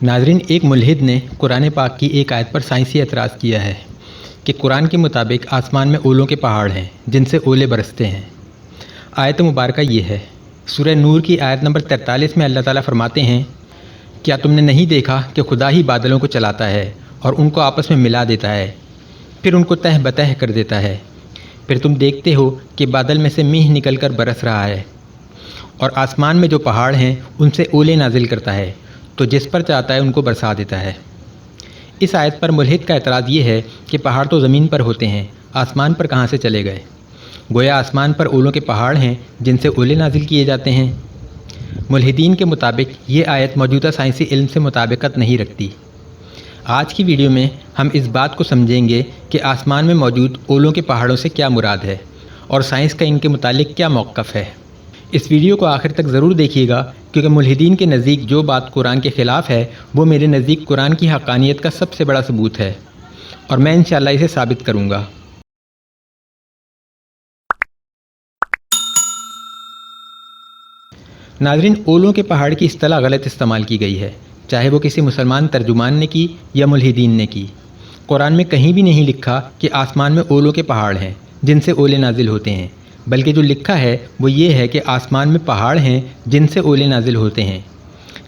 ناظرین، ایک ملحد نے قرآن پاک کی ایک آیت پر سائنسی اعتراض کیا ہے کہ قرآن کے مطابق آسمان میں اولوں کے پہاڑ ہیں جن سے اولے برستے ہیں۔ آیت مبارکہ یہ ہے، سورہ نور کی آیت نمبر 43 میں اللہ تعالیٰ فرماتے ہیں، کیا تم نے نہیں دیکھا کہ خدا ہی بادلوں کو چلاتا ہے اور ان کو آپس میں ملا دیتا ہے، پھر ان کو تہ بتہ کر دیتا ہے، پھر تم دیکھتے ہو کہ بادل میں سے میںہ نکل کر برس رہا ہے، اور آسمان میں جو پہاڑ ہیں ان سے اولے نازل کرتا ہے تو جس پر چاہتا ہے ان کو برسا دیتا ہے۔ اس آیت پر ملحد کا اعتراض یہ ہے کہ پہاڑ تو زمین پر ہوتے ہیں، آسمان پر کہاں سے چلے گئے؟ گویا آسمان پر اولوں کے پہاڑ ہیں جن سے اولے نازل کیے جاتے ہیں۔ ملحدین کے مطابق یہ آیت موجودہ سائنسی علم سے مطابقت نہیں رکھتی۔ آج کی ویڈیو میں ہم اس بات کو سمجھیں گے کہ آسمان میں موجود اولوں کے پہاڑوں سے کیا مراد ہے اور سائنس کا ان کے متعلق کیا موقف ہے۔ اس ویڈیو کو آخر تک ضرور دیکھیے گا، کیونکہ ملحدین کے نزدیک جو بات قرآن کے خلاف ہے وہ میرے نزدیک قرآن کی حقانیت کا سب سے بڑا ثبوت ہے، اور میں انشاءاللہ اسے ثابت کروں گا۔ ناظرین، اولوں کے پہاڑ کی اصطلاح غلط استعمال کی گئی ہے، چاہے وہ کسی مسلمان ترجمان نے کی یا ملحدین نے کی۔ قرآن میں کہیں بھی نہیں لکھا کہ آسمان میں اولوں کے پہاڑ ہیں جن سے اولے نازل ہوتے ہیں، بلکہ جو لکھا ہے وہ یہ ہے کہ آسمان میں پہاڑ ہیں جن سے اولے نازل ہوتے ہیں۔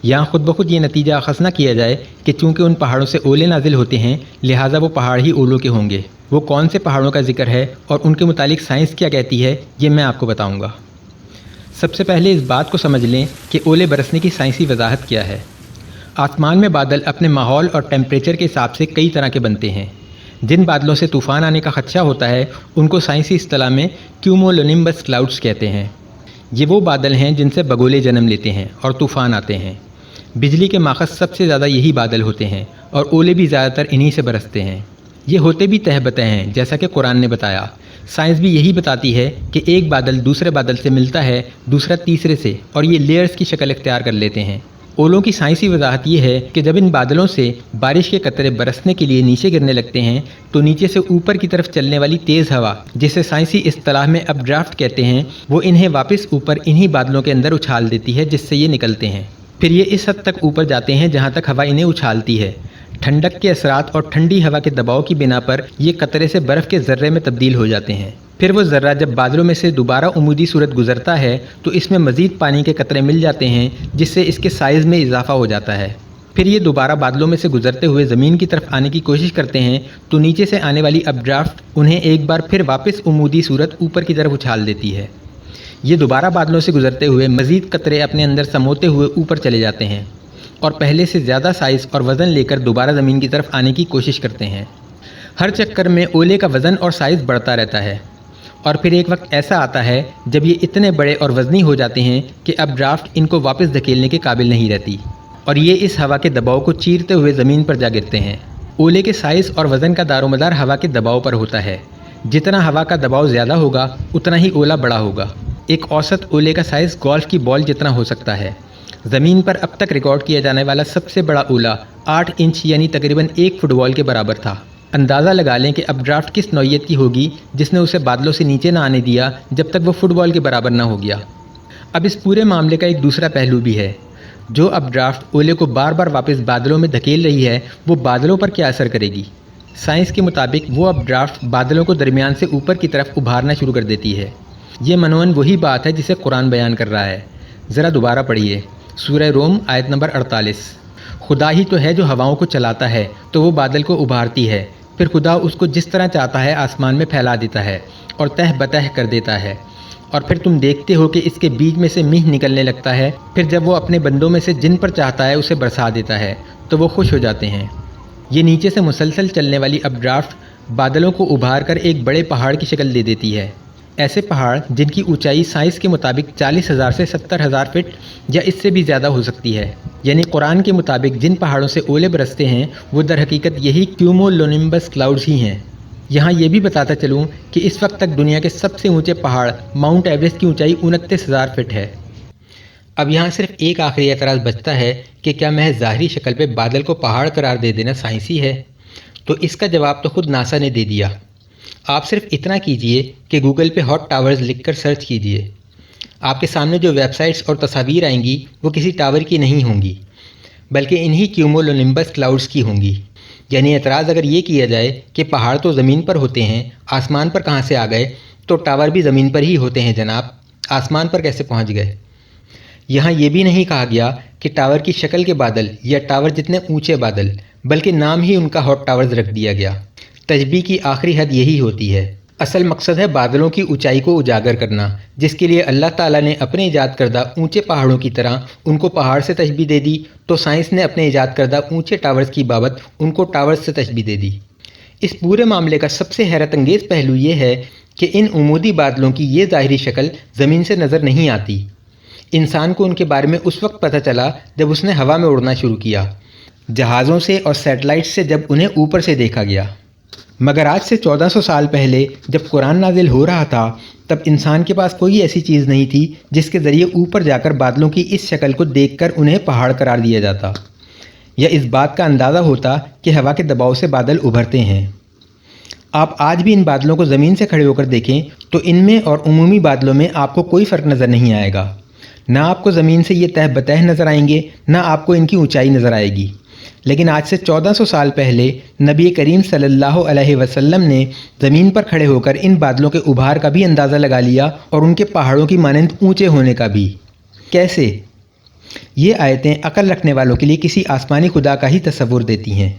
یہاں خود بخود یہ نتیجہ اخذ نہ کیا جائے کہ چونکہ ان پہاڑوں سے اولے نازل ہوتے ہیں لہٰذا وہ پہاڑ ہی اولوں کے ہوں گے۔ وہ کون سے پہاڑوں کا ذکر ہے اور ان کے متعلق سائنس کیا کہتی ہے، یہ میں آپ کو بتاؤں گا۔ سب سے پہلے اس بات کو سمجھ لیں کہ اولے برسنے کی سائنسی وضاحت کیا ہے۔ آسمان میں بادل اپنے ماحول اور ٹیمپریچر کے حساب سے کئی طرح کے بنتے ہیں۔ جن بادلوں سے طوفان آنے کا خدشہ ہوتا ہے ان کو سائنسی اصطلاح میں کیومولونمبس کلاؤڈز کہتے ہیں۔ یہ وہ بادل ہیں جن سے بگولے جنم لیتے ہیں اور طوفان آتے ہیں۔ بجلی کے ماخذ سب سے زیادہ یہی بادل ہوتے ہیں اور اولے بھی زیادہ تر انہی سے برستے ہیں۔ یہ ہوتے بھی تہ بتہ ہیں، جیسا کہ قرآن نے بتایا۔ سائنس بھی یہی بتاتی ہے کہ ایک بادل دوسرے بادل سے ملتا ہے، دوسرا تیسرے سے، اور یہ لیئرز کی شکل اختیار کر لیتے ہیں۔ اولوں کی سائنسی وضاحت یہ ہے کہ جب ان بادلوں سے بارش کے قطرے برسنے کے لیے نیچے گرنے لگتے ہیں تو نیچے سے اوپر کی طرف چلنے والی تیز ہوا، جسے سائنسی اصطلاح میں اپ ڈرافٹ کہتے ہیں، وہ انہیں واپس اوپر انہی بادلوں کے اندر اچھال دیتی ہے جس سے یہ نکلتے ہیں۔ پھر یہ اس حد تک اوپر جاتے ہیں جہاں تک ہوا انہیں اچھالتی ہے۔ ٹھنڈک کے اثرات اور ٹھنڈی ہوا کے دباؤ کی بنا پر یہ قطرے سے برف کے ذرے میں تبدیل ہو جاتے ہیں۔ پھر وہ ذرہ جب بادلوں میں سے دوبارہ عمودی صورت گزرتا ہے تو اس میں مزید پانی کے قطرے مل جاتے ہیں، جس سے اس کے سائز میں اضافہ ہو جاتا ہے۔ پھر یہ دوبارہ بادلوں میں سے گزرتے ہوئے زمین کی طرف آنے کی کوشش کرتے ہیں تو نیچے سے آنے والی اپ ڈرافٹ انہیں ایک بار پھر واپس عمودی صورت اوپر کی طرف اچھال دیتی ہے۔ یہ دوبارہ بادلوں سے گزرتے ہوئے مزید قطرے اپنے اندر سموتے ہوئے اوپر چلے جاتے ہیں اور پہلے سے زیادہ سائز اور وزن لے کر دوبارہ زمین کی طرف آنے کی کوشش کرتے ہیں۔ ہر چکر میں اولے کا وزن اور سائز بڑھتا رہتا ہے، اور پھر ایک وقت ایسا آتا ہے جب یہ اتنے بڑے اور وزنی ہو جاتے ہیں کہ اب ڈرافٹ ان کو واپس دھکیلنے کے قابل نہیں رہتی، اور یہ اس ہوا کے دباؤ کو چیرتے ہوئے زمین پر جا گرتے ہیں۔ اولے کے سائز اور وزن کا دار و مدار ہوا کے دباؤ پر ہوتا ہے۔ جتنا ہوا کا دباؤ زیادہ ہوگا اتنا ہی اولا بڑا ہوگا۔ ایک اوسط اولے کا سائز گولف کی بال جتنا ہو سکتا ہے۔ زمین پر اب تک ریکارڈ کیا جانے والا سب سے بڑا اولا 8 انچ یعنی تقریباً 1 فٹ بال کے برابر تھا۔ اندازہ لگا لیں کہ اب ڈرافٹ کس نوعیت کی ہوگی جس نے اسے بادلوں سے نیچے نہ آنے دیا جب تک وہ فٹ بال کے برابر نہ ہو گیا۔ اب اس پورے معاملے کا ایک دوسرا پہلو بھی ہے۔ جو اب ڈرافٹ اولے کو بار بار واپس بادلوں میں دھکیل رہی ہے وہ بادلوں پر کیا اثر کرے گی؟ سائنس کے مطابق وہ اب ڈرافٹ بادلوں کو درمیان سے اوپر کی طرف ابھارنا شروع کر دیتی ہے۔ یہ منوعاً وہی بات ہے جسے قرآن بیان کر رہا ہے۔ ذرا دوبارہ پڑھیے، سورہ روم آیت نمبر 48۔ خدا ہی تو ہے جو ہواؤں کو چلاتا ہے تو وہ بادل کو ابھارتی ہے، پھر خدا اس کو جس طرح چاہتا ہے آسمان میں پھیلا دیتا ہے اور تہ بتہ کر دیتا ہے، اور پھر تم دیکھتے ہو کہ اس کے بیج میں سے میںہ نکلنے لگتا ہے، پھر جب وہ اپنے بندوں میں سے جن پر چاہتا ہے اسے برسا دیتا ہے تو وہ خوش ہو جاتے ہیں۔ یہ نیچے سے مسلسل چلنے والی اپ ڈرافٹ بادلوں کو ابھار کر ایک بڑے پہاڑ کی شکل دے دیتی ہے۔ ایسے پہاڑ جن کی اونچائی سائنس کے مطابق 40,000 سے 70,000 فٹ یا اس سے بھی زیادہ ہو سکتی ہے، یعنی قرآن کے مطابق جن پہاڑوں سے اولے برستے ہیں وہ در حقیقت یہی کیومولونمبس کلاؤڈز ہی ہیں۔ یہاں یہ بھی بتاتا چلوں کہ اس وقت تک دنیا کے سب سے اونچے پہاڑ ماؤنٹ ایوریسٹ کی اونچائی 29,000 فٹ ہے۔ اب یہاں صرف ایک آخری اعتراض بچتا ہے کہ کیا محض ظاہری شکل پہ بادل کو پہاڑ قرار دے دینا سائنسی ہے؟ تو اس کا جواب تو خود ناسا نے دے دیا۔ آپ صرف اتنا کیجئے کہ گوگل پہ ہاٹ ٹاورز لکھ کر سرچ کیجئے۔ آپ کے سامنے جو ویب سائٹس اور تصاویر آئیں گی وہ کسی ٹاور کی نہیں ہوں گی، بلکہ انہی کیومولونمبس کلاؤڈز کی ہوں گی۔ یعنی اعتراض اگر یہ کیا جائے کہ پہاڑ تو زمین پر ہوتے ہیں، آسمان پر کہاں سے آ گئے، تو ٹاور بھی زمین پر ہی ہوتے ہیں جناب، آسمان پر کیسے پہنچ گئے؟ یہاں یہ بھی نہیں کہا گیا کہ ٹاور کی شکل کے بادل یا ٹاور جتنے اونچے بادل، بلکہ نام ہی ان کا ہاٹ ٹاورز رکھ دیا گیا۔ تشبیہ کی آخری حد یہی ہوتی ہے۔ اصل مقصد ہے بادلوں کی اونچائی کو اجاگر کرنا، جس کے لیے اللہ تعالیٰ نے اپنے ایجاد کردہ اونچے پہاڑوں کی طرح ان کو پہاڑ سے تشبیہ دے دی، تو سائنس نے اپنے ایجاد کردہ اونچے ٹاورز کی بابت ان کو ٹاورز سے تشبیہ دے دی۔ اس پورے معاملے کا سب سے حیرت انگیز پہلو یہ ہے کہ ان عمودی بادلوں کی یہ ظاہری شکل زمین سے نظر نہیں آتی۔ انسان کو ان کے بارے میں اس وقت پتہ چلا جب اس نے ہوا میں اڑنا شروع کیا، جہازوں سے اور سیٹلائٹ سے جب انہیں اوپر سے دیکھا گیا۔ مگر آج سے 1400 سال پہلے جب قرآن نازل ہو رہا تھا، تب انسان کے پاس کوئی ایسی چیز نہیں تھی جس کے ذریعے اوپر جا کر بادلوں کی اس شکل کو دیکھ کر انہیں پہاڑ قرار دیا جاتا، یا اس بات کا اندازہ ہوتا کہ ہوا کے دباؤ سے بادل ابھرتے ہیں۔ آپ آج بھی ان بادلوں کو زمین سے کھڑے ہو کر دیکھیں تو ان میں اور عمومی بادلوں میں آپ کو کوئی فرق نظر نہیں آئے گا۔ نہ آپ کو زمین سے یہ تہ بتہ نظر آئیں گے، نہ آپ کو ان کی اونچائی نظر آئے گی۔ لیکن آج سے 1400 سال پہلے نبی کریم صلی اللہ علیہ وسلم نے زمین پر کھڑے ہو کر ان بادلوں کے ابھار کا بھی اندازہ لگا لیا اور ان کے پہاڑوں کی مانند اونچے ہونے کا بھی۔ کیسے؟ یہ آیتیں عقل رکھنے والوں کے لیے کسی آسمانی خدا کا ہی تصور دیتی ہیں۔